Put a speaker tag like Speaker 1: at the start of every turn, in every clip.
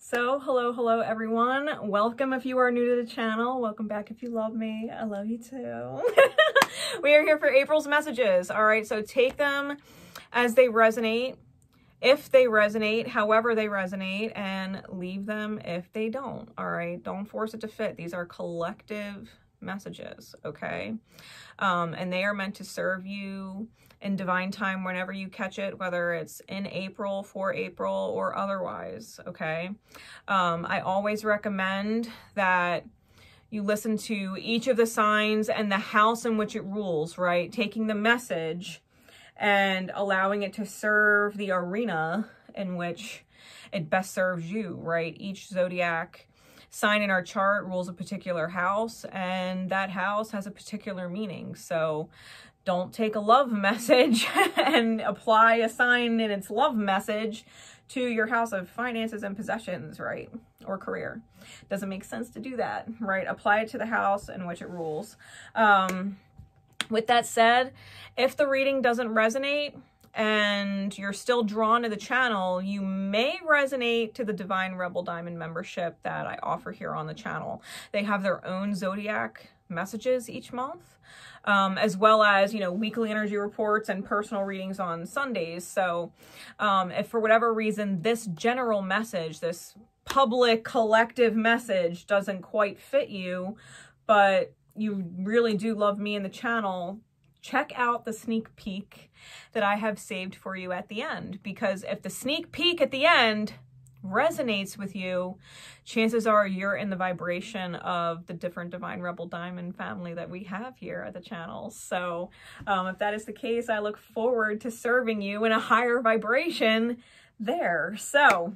Speaker 1: Hello everyone. Welcome if you are new to the channel. Welcome back if you love me. I love you too. We are here for April's messages. All right, so take them as they resonate, if they resonate, however they resonate, and leave them if they don't. All right, don't force it to fit. These are collective messages, okay? And they are meant to serve you in divine time whenever you catch it, whether it's in April, for April, or otherwise, okay? I always recommend that you listen to each of the signs and the house in which it rules, right? Taking the message and allowing it to serve the arena in which it best serves you, right? Each zodiac sign in our chart rules a particular house, and that house has a particular meaning. So don't take a love message and apply a sign in its love message to your house of finances and possessions, right? Or career. Doesn't make sense to do that, right? Apply it to the house in which it rules. With that said, if the reading doesn't resonate and you're still drawn to the channel, you may resonate to the Divine Rebel Diamond membership that I offer here on the channel. They have their own zodiac messages each month, as well as, weekly energy reports and personal readings on Sundays. So if for whatever reason this general message, this public collective message doesn't quite fit you, but you really do love me and the channel, check out the sneak peek that I have saved for you at the end. Because if the sneak peek at the end resonates with you, chances are you're in the vibration of the different Divine Rebel Diamond family that we have here at the channel. So if that is the case, I look forward to serving you in a higher vibration there. So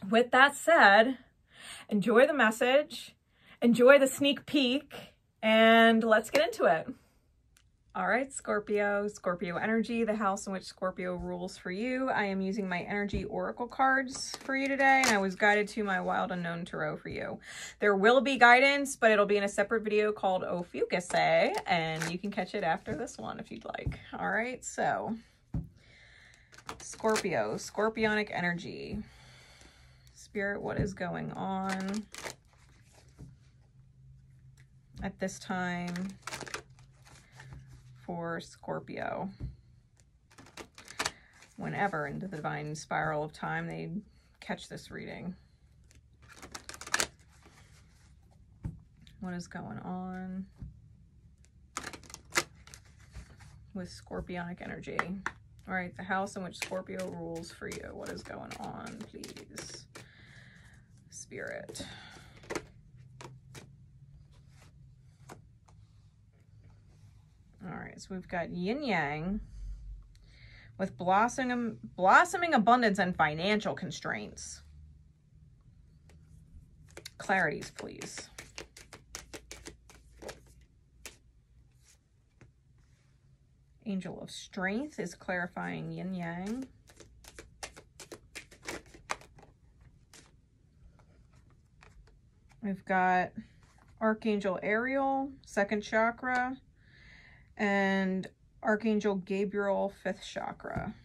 Speaker 1: with that said, enjoy the message, enjoy the sneak peek, and let's get into it. All right, Scorpio energy, the house in which Scorpio rules for you. I am using my energy oracle cards for you today, and I was guided to my wild unknown tarot for you. There will be guidance, but it'll be in a separate video called Ofukase, and you can catch it after this one if you'd like. All right, so Scorpio, scorpionic energy. Spirit, what is going on at this time for Scorpio? Whenever into the divine spiral of time they catch this reading. What is going on with scorpionic energy? All right, the house in which Scorpio rules for you. What is going on, please? Spirit. All right, so we've got yin yang with blossoming abundance and financial constraints. Clarities, please. Angel of Strength is clarifying yin yang. We've got Archangel Ariel, 2nd chakra, and Archangel Gabriel, 5th chakra,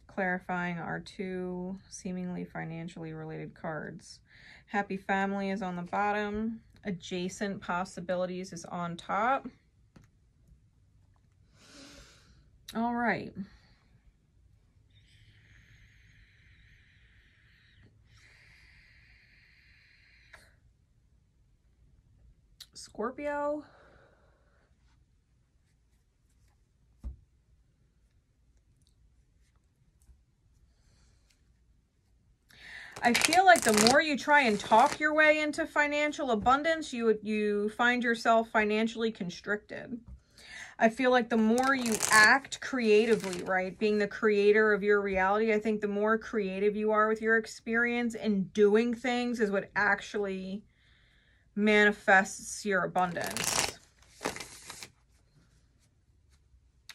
Speaker 1: clarifying our two seemingly financially related cards. Happy Family is on the bottom. Adjacent Possibilities is on top. All right. Scorpio. I feel like the more you try and talk your way into financial abundance, you find yourself financially constricted. I feel like the more you act creatively, right, being the creator of your reality, I think the more creative you are with your experience and doing things is what actually manifests your abundance.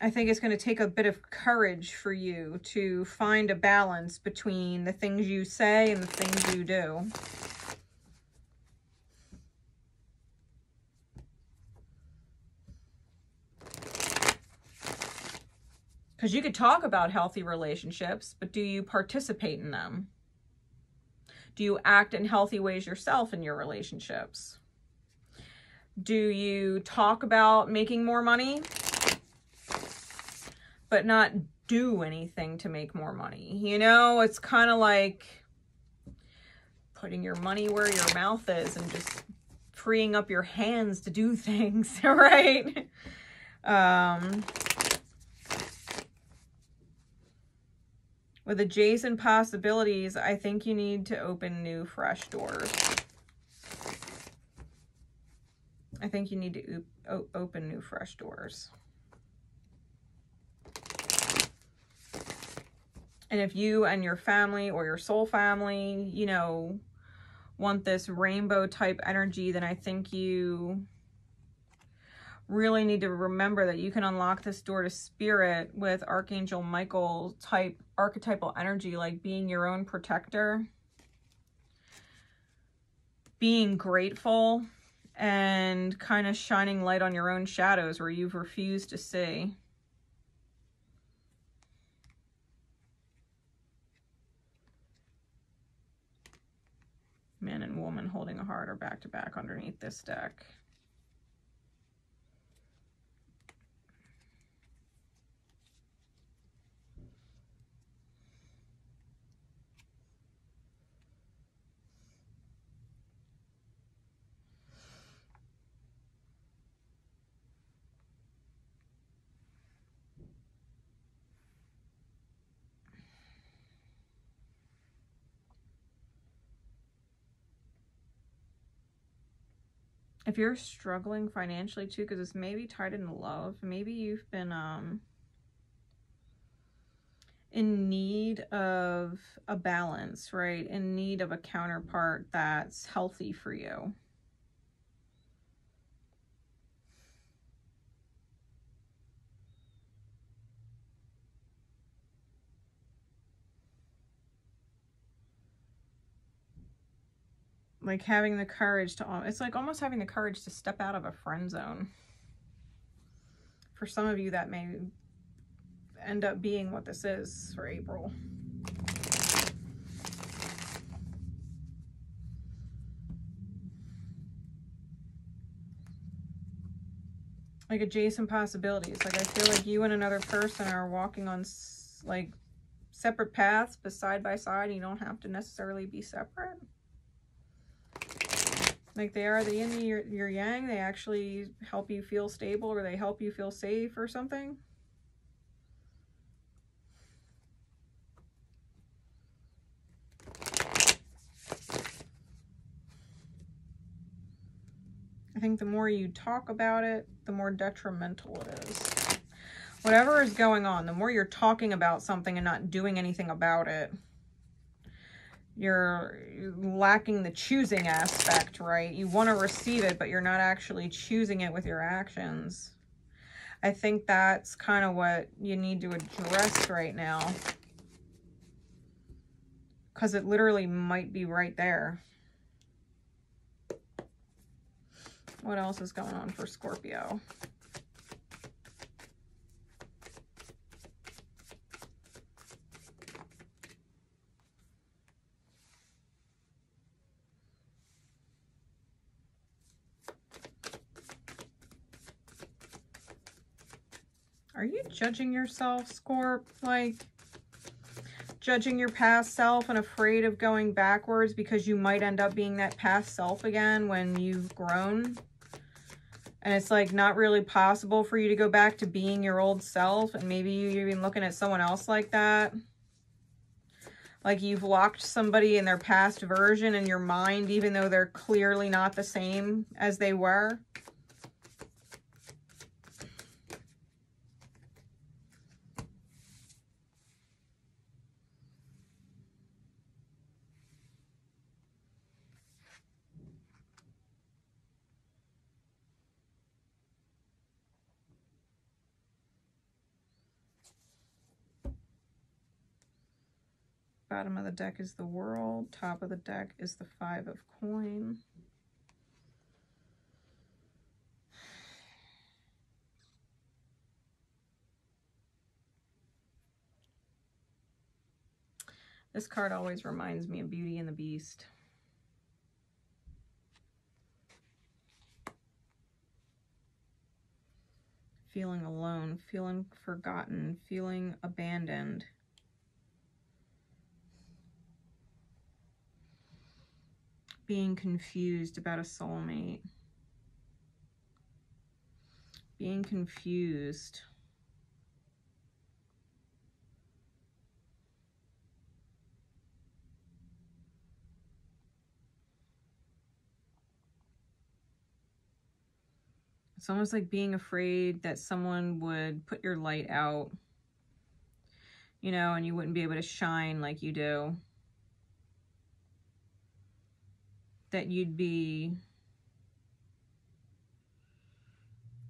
Speaker 1: I think it's going to take a bit of courage for you to find a balance between the things you say and the things you do. Because you could talk about healthy relationships, but do you participate in them? Do you act in healthy ways yourself in your relationships? Do you talk about making more money, but not do anything to make more money? You know, it's kind of like putting your money where your mouth is and just freeing up your hands to do things, right? With adjacent possibilities, I think you need to open new, fresh doors. I think you need to open new, fresh doors. And if you and your family or your soul family, you know, want this rainbow type energy, then I think you really need to remember that you can unlock this door to spirit with Archangel Michael type archetypal energy, like being your own protector, being grateful, and kind of shining light on your own shadows where you've refused to see. Man and woman holding a heart are back to back underneath this deck. If you're struggling financially too, because it's maybe tied into love, maybe you've been in need of a balance, right? In need of a counterpart that's healthy for you. Like having the courage to, it's like almost having the courage to step out of a friend zone. For some of you, that may end up being what this is for April. Like adjacent possibilities. Like I feel like you and another person are walking on like separate paths, but side by side. You don't have to necessarily be separate. Like they are the yin and your yang. They actually help you feel stable, or they help you feel safe or something. I think the more you talk about it, the more detrimental it is. Whatever is going on, the more you're talking about something and not doing anything about it, you're lacking the choosing aspect, right? You want to receive it, but you're not actually choosing it with your actions. I think that's kind of what you need to address right now, because it literally might be right there. What else is going on for Scorpio? Are you judging yourself, Scorp? Like, judging your past self and afraid of going backwards because you might end up being that past self again when you've grown? And it's like not really possible for you to go back to being your old self, and maybe you're even looking at someone else like that. Like you've locked somebody in their past version in your mind, even though they're clearly not the same as they were. Bottom of the deck is the World. Top of the deck is the Five of Coins. This card always reminds me of Beauty and the Beast. Feeling alone, feeling forgotten, feeling abandoned. Being confused about a soulmate. Being confused. It's almost like being afraid that someone would put your light out, you know, and you wouldn't be able to shine like you do. That you'd be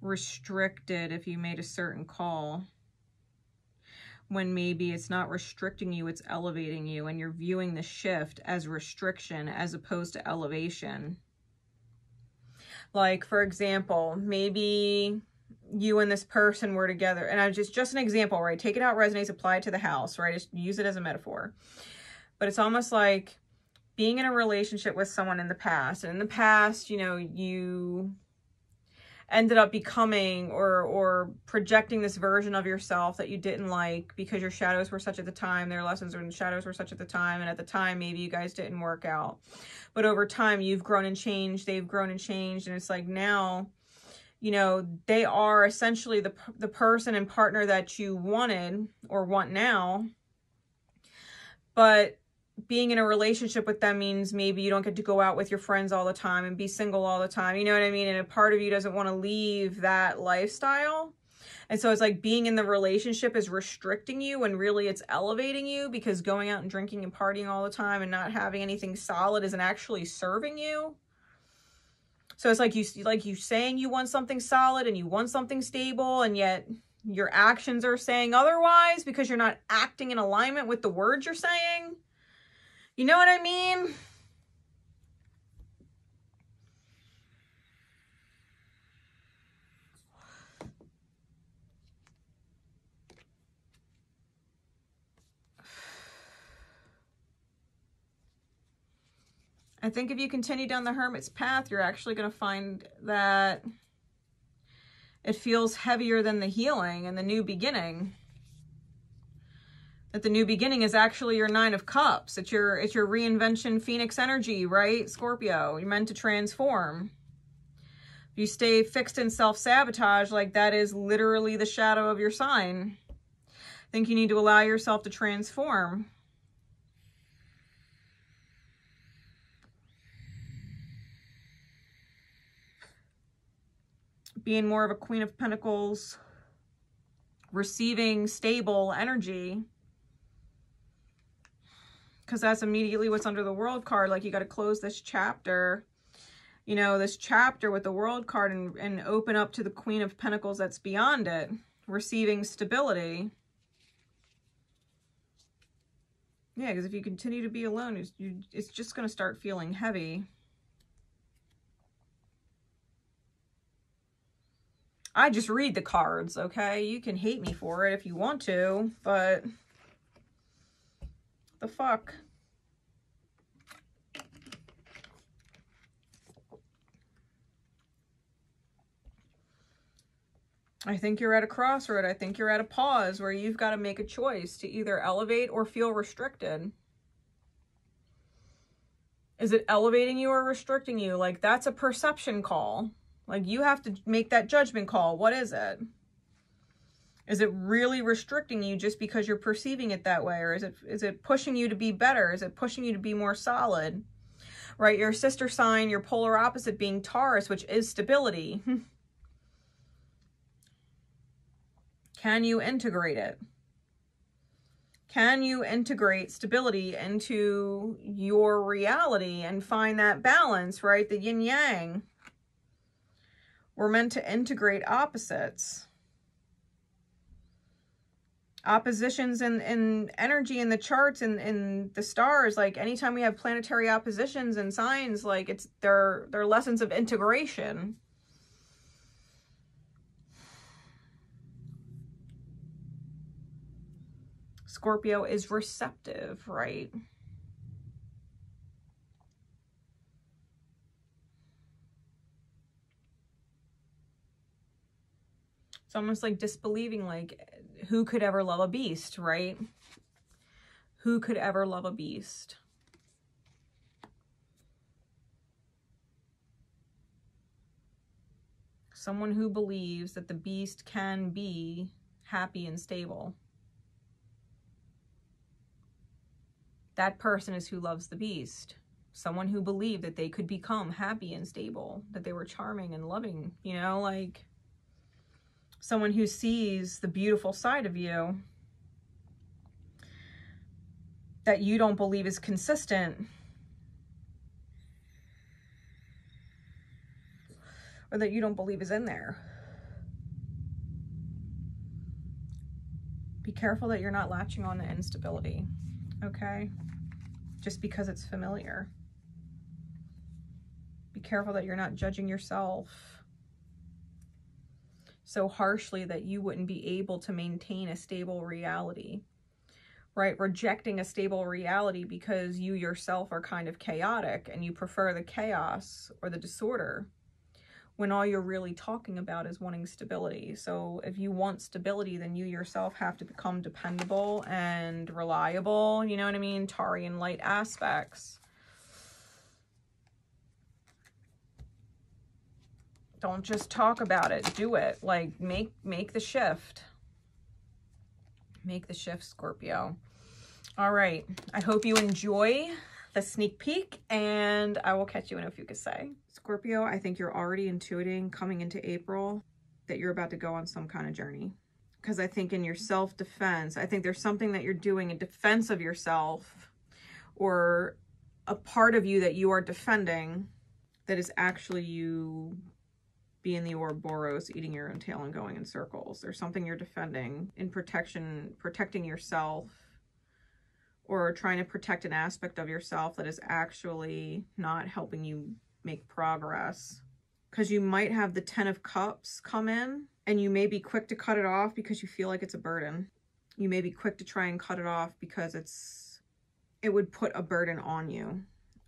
Speaker 1: restricted if you made a certain call. When maybe it's not restricting you, it's elevating you, and you're viewing the shift as restriction as opposed to elevation. Like, for example, maybe you and this person were together, and I just an example, right? Take it out, resonates, apply it to the house, right? Just use it as a metaphor. But it's almost like being in a relationship with someone in the past. And in the past, you know, you ended up becoming or projecting this version of yourself that you didn't like because your shadows were such at the time, their lessons and shadows were such at the time, and at the time maybe you guys didn't work out. But over time you've grown and changed, they've grown and changed, and it's like now, you know, they are essentially the person and partner that you wanted or want now. But being in a relationship with them means maybe you don't get to go out with your friends all the time and be single all the time. You know what I mean? And a part of you doesn't want to leave that lifestyle. And so it's like being in the relationship is restricting you when really it's elevating you, because going out and drinking and partying all the time and not having anything solid isn't actually serving you. So it's like you saying you want something solid and you want something stable, and yet your actions are saying otherwise because you're not acting in alignment with the words you're saying. You know what I mean? I think if you continue down the Hermit's path, you're actually going to find that it feels heavier than the healing and the new beginning. That the new beginning is actually your Nine of Cups. It's your reinvention Phoenix energy, right? Scorpio, you're meant to transform. If you stay fixed in self-sabotage, like that is literally the shadow of your sign. I think you need to allow yourself to transform. Being more of a Queen of Pentacles, receiving stable energy. Because that's immediately what's under the World card. Like, you got to close this chapter, you know, this chapter with the World card and open up to the Queen of Pentacles that's beyond it. Receiving stability. Yeah, because if you continue to be alone, it's just going to start feeling heavy. I just read the cards, okay? You can hate me for it if you want to, but the fuck? I think you're at a crossroad. I think you're at a pause where you've got to make a choice to either elevate or feel restricted. Is it elevating you or restricting you? Like, that's a perception call. Like, you have to make that judgment call. What is it? Is it really restricting you just because you're perceiving it that way? Or is it pushing you to be better? Is it pushing you to be more solid? Right? Your sister sign, your polar opposite being Taurus, which is stability. Can you integrate it? Can you integrate stability into your reality and find that balance, right? The yin yang. We're meant to integrate opposites. Oppositions in energy in the charts and in the stars, like anytime we have planetary oppositions and signs, like they're lessons of integration. Scorpio is receptive, right? It's almost like disbelieving, like, who could ever love a beast, right? Who could ever love a beast? Someone who believes that the beast can be happy and stable. That person is who loves the beast. Someone who believed that they could become happy and stable, that they were charming and loving, you know, like someone who sees the beautiful side of you that you don't believe is consistent, or that you don't believe is in there. Be careful that you're not latching on to instability, okay? Just because it's familiar. Be careful that you're not judging yourself so harshly that you wouldn't be able to maintain a stable reality, right? Rejecting a stable reality because you yourself are kind of chaotic and you prefer the chaos or the disorder, when all you're really talking about is wanting stability. So if you want stability, then you yourself have to become dependable and reliable, you know what I mean? Taurean light aspects. Don't just talk about it, do it. Like, make the shift. Make the shift, Scorpio. All right, I hope you enjoy the sneak peek, and I will catch you in a fucusei. Scorpio, I think you're already intuiting coming into April that you're about to go on some kind of journey. Because I think in your self-defense, I think there's something that you're doing in defense of yourself, or a part of you that you are defending that is actually you being the Ouroboros, eating your own tail and going in circles. There's something you're defending in protecting yourself, or trying to protect an aspect of yourself that is actually not helping you make progress. Because you might have the 10 of Cups come in, and you may be quick to cut it off because you feel like it's a burden. You may be quick to try and cut it off because it would put a burden on you,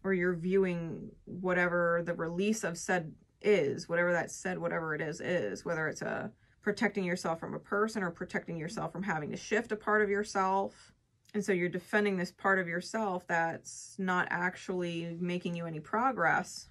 Speaker 1: or you're viewing whatever the release of said is, whatever that said, whatever it is, whether it's protecting yourself from a person or protecting yourself from having to shift a part of yourself. And so you're defending this part of yourself that's not actually making you any progress.